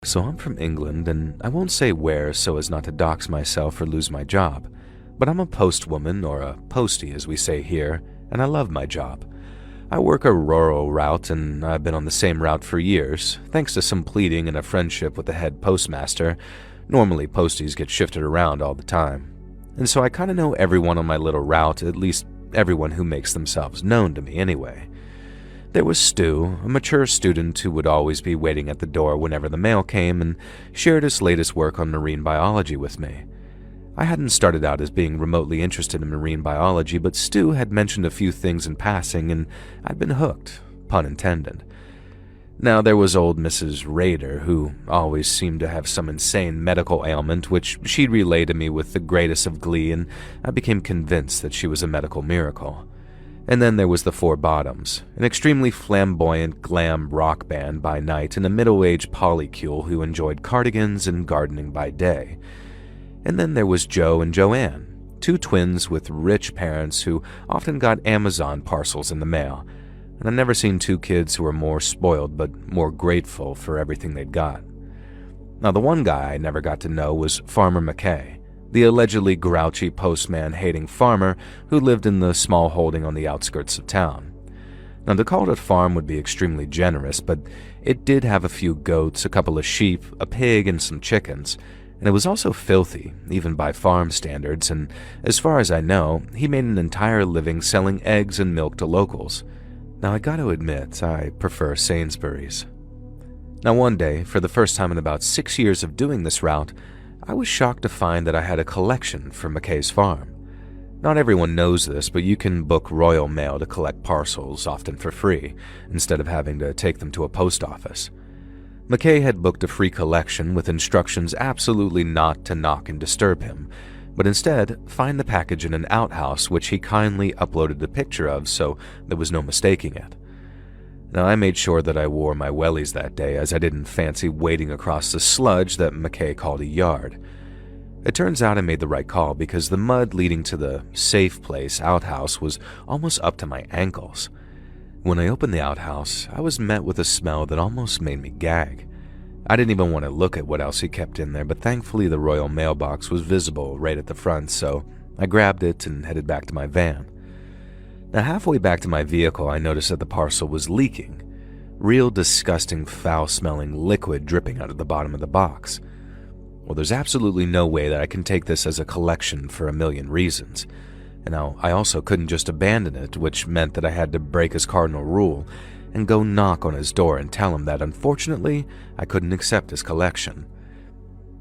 So I'm from England, and I won't say where so as not to dox myself or lose my job, but I'm a postwoman, or a postie as we say here, and I love my job. I work a rural route, and I've been on the same route for years, thanks to some pleading and a friendship with the head postmaster. Normally posties get shifted around all the time, and so I kind of know everyone on my little route, at least everyone who makes themselves known to me anyway. There was Stu, a mature student who would always be waiting at the door whenever the mail came and shared his latest work on marine biology with me. I hadn't started out as being remotely interested in marine biology, but Stu had mentioned a few things in passing and I'd been hooked, pun intended. Now there was old Mrs. Rader, who always seemed to have some insane medical ailment which she'd relay to me with the greatest of glee, and I became convinced that she was a medical miracle. And then there was the Four Bottoms, an extremely flamboyant glam rock band by night and a middle-aged polycule who enjoyed cardigans and gardening by day. And then there was Joe and Joanne, two twins with rich parents who often got Amazon parcels in the mail, and I've never seen two kids who were more spoiled but more grateful for everything they'd got. Now the one guy I never got to know was Farmer McKay, the allegedly grouchy postman-hating farmer who lived in the small holding on the outskirts of town. Now, to call it a farm would be extremely generous, but it did have a few goats, a couple of sheep, a pig, and some chickens, and it was also filthy, even by farm standards, and as far as I know, he made an entire living selling eggs and milk to locals. Now, I gotta admit, I prefer Sainsbury's. Now, one day, for the first time in about 6 years of doing this route, I was shocked to find that I had a collection for McKay's farm. Not everyone knows this, but you can book Royal Mail to collect parcels, often for free, instead of having to take them to a post office. McKay had booked a free collection with instructions absolutely not to knock and disturb him, but instead find the package in an outhouse which he kindly uploaded a picture of so there was no mistaking it. Now, I made sure that I wore my wellies that day, as I didn't fancy wading across the sludge that McKay called a yard. It turns out I made the right call because the mud leading to the safe place outhouse was almost up to my ankles. When I opened the outhouse, I was met with a smell that almost made me gag. I didn't even want to look at what else he kept in there, but thankfully the royal mailbox was visible right at the front, so I grabbed it and headed back to my van. Now, halfway back to my vehicle, I noticed that the parcel was leaking. Real disgusting, foul-smelling liquid dripping out of the bottom of the box. Well, there's absolutely no way that I can take this as a collection for a million reasons. And now, I also couldn't just abandon it, which meant that I had to break his cardinal rule and go knock on his door and tell him that, unfortunately, I couldn't accept his collection.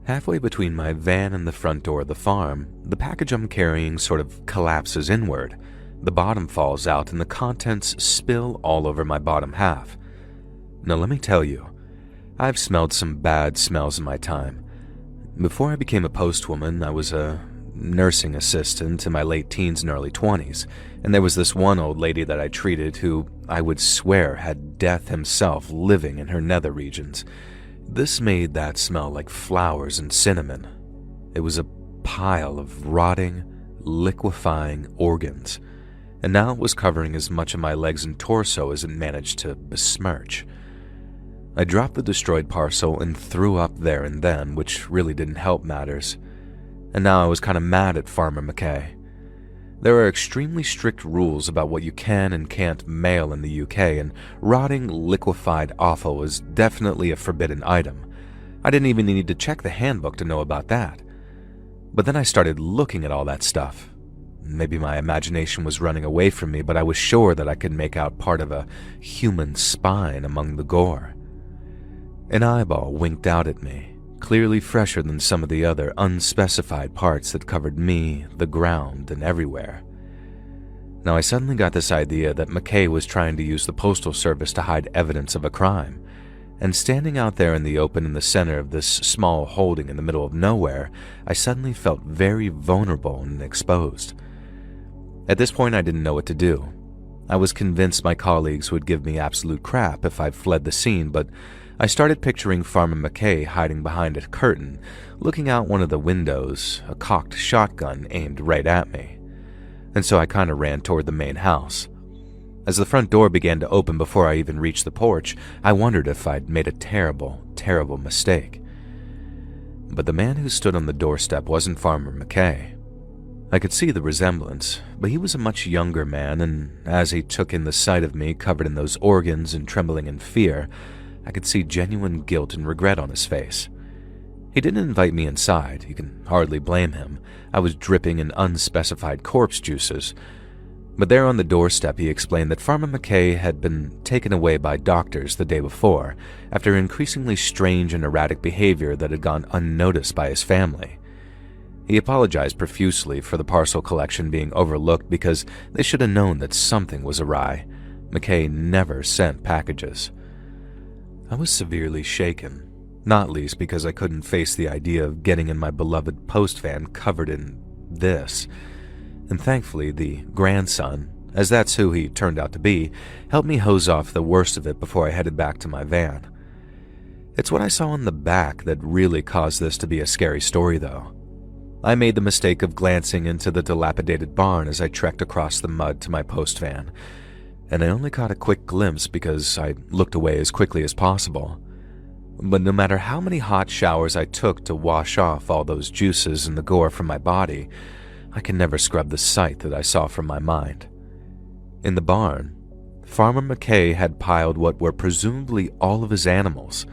Halfway between my van and the front door of the farm, the package I'm carrying sort of collapses inward. The bottom falls out and the contents spill all over my bottom half. Now let me tell you, I've smelled some bad smells in my time. Before I became a postwoman, I was a nursing assistant in my late teens and early 20s, and there was this one old lady that I treated who I would swear had death himself living in her nether regions. This made that smell like flowers and cinnamon. It was a pile of rotting, liquefying organs, and now it was covering as much of my legs and torso as it managed to besmirch. I dropped the destroyed parcel and threw up there and then, which really didn't help matters. And now I was kind of mad at Farmer McKay. There are extremely strict rules about what you can and can't mail in the UK, and rotting, liquefied offal is definitely a forbidden item. I didn't even need to check the handbook to know about that. But then I started looking at all that stuff. Maybe my imagination was running away from me, but I was sure that I could make out part of a human spine among the gore. An eyeball winked out at me, clearly fresher than some of the other unspecified parts that covered me, the ground, and everywhere. Now I suddenly got this idea that McKay was trying to use the postal service to hide evidence of a crime, and standing out there in the open in the center of this small holding in the middle of nowhere, I suddenly felt very vulnerable and exposed. At this point, I didn't know what to do. I was convinced my colleagues would give me absolute crap if I fled the scene, but I started picturing Farmer McKay hiding behind a curtain, looking out one of the windows, a cocked shotgun aimed right at me. And so I kind of ran toward the main house. As the front door began to open before I even reached the porch, I wondered if I'd made a terrible, terrible mistake. But the man who stood on the doorstep wasn't Farmer McKay. I could see the resemblance, but he was a much younger man, and as he took in the sight of me covered in those organs and trembling in fear, I could see genuine guilt and regret on his face. He didn't invite me inside. You can hardly blame him. I was dripping in unspecified corpse juices. But there on the doorstep he explained that Farmer McKay had been taken away by doctors the day before after increasingly strange and erratic behavior that had gone unnoticed by his family. He apologized profusely for the parcel collection being overlooked because they should have known that something was awry. McKay never sent packages. I was severely shaken, not least because I couldn't face the idea of getting in my beloved post van covered in this. And thankfully, the grandson, as that's who he turned out to be, helped me hose off the worst of it before I headed back to my van. It's what I saw in the back that really caused this to be a scary story, though. I made the mistake of glancing into the dilapidated barn as I trekked across the mud to my post van, and I only caught a quick glimpse because I looked away as quickly as possible. But no matter how many hot showers I took to wash off all those juices and the gore from my body, I can never scrub the sight that I saw from my mind. In the barn, Farmer McKay had piled what were presumably all of his animals.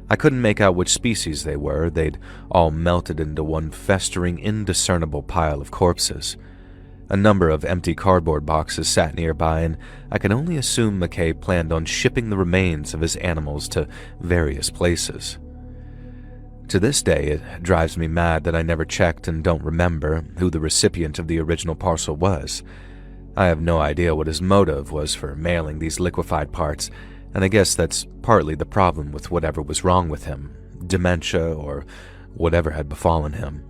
I couldn't make out which species they were. They'd all melted into one festering, indiscernible pile of corpses. A number of empty cardboard boxes sat nearby, and I can only assume McKay planned on shipping the remains of his animals to various places. To this day, it drives me mad that I never checked and don't remember who the recipient of the original parcel was. I have no idea what his motive was for mailing these liquefied parts, and I guess that's partly the problem with whatever was wrong with him, dementia or whatever had befallen him.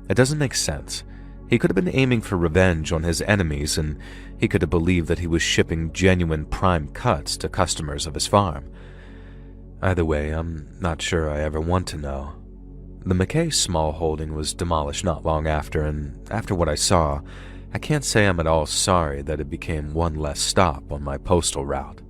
It doesn't make sense. He could have been aiming for revenge on his enemies, and he could have believed that he was shipping genuine prime cuts to customers of his farm. Either way, I'm not sure I ever want to know. The McKay small holding was demolished not long after, and after what I saw, I can't say I'm at all sorry that it became one less stop on my postal route.